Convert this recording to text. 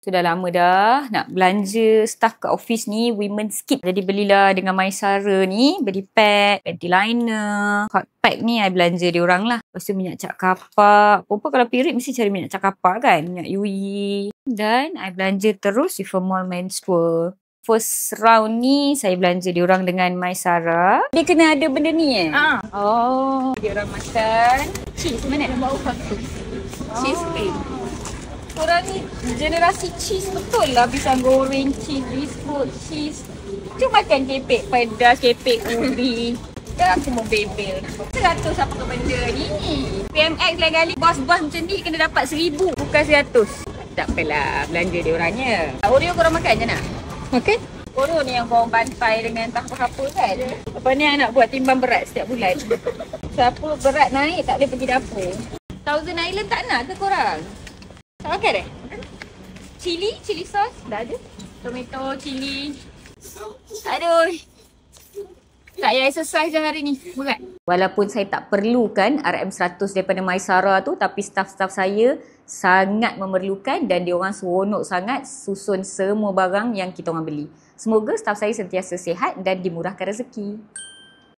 Tu dah lama dah nak belanja staff kat office ni, women skip. Jadi belilah dengan Maisara ni, beli pad, panty liner, hot pack ni I belanja diorang lah. Lepas tu minyak cap kapak. Perempuan kalau period mesti cari minyak cap kapak kan, minyak UI. Dan I belanja terus with a more menstrual. First round ni saya belanja diorang dengan Maisara. Dia kena ada benda ni Oh, diorang makan cheese. Mana nak bawa satu? Cheese cream. Korang ni generasi cheese betul lah. Pisang goreng, cheese, biskut, cheese. Cuma makan kepek pedas, kepek ubi. Dah aku mau bebel. 100 apa ke benda ni? PMX lain kali bos-bos macam ni kena dapat 1000 bukan 100. Tak apalah belanja diorangnya. Oreo korang makan je nak? Makan? Oreo ni yang korang bantai dengan tak apa-apa kan? Lepas ni nak buat timbang berat setiap bulan. Siapa berat naik tak boleh pergi dapur. Thousand Island tak nak ke korang? Tak makan Chili sauce? Dah ada. Tomato, chili. Aduh. Tak payah exercise dah hari ni. Berat. Walaupun saya tak perlukan RM100 daripada Maisara tu, tapi staff-staff saya sangat memerlukan dan diorang seronok sangat susun semua barang yang kita orang beli. Semoga staff saya sentiasa sihat dan dimurahkan rezeki.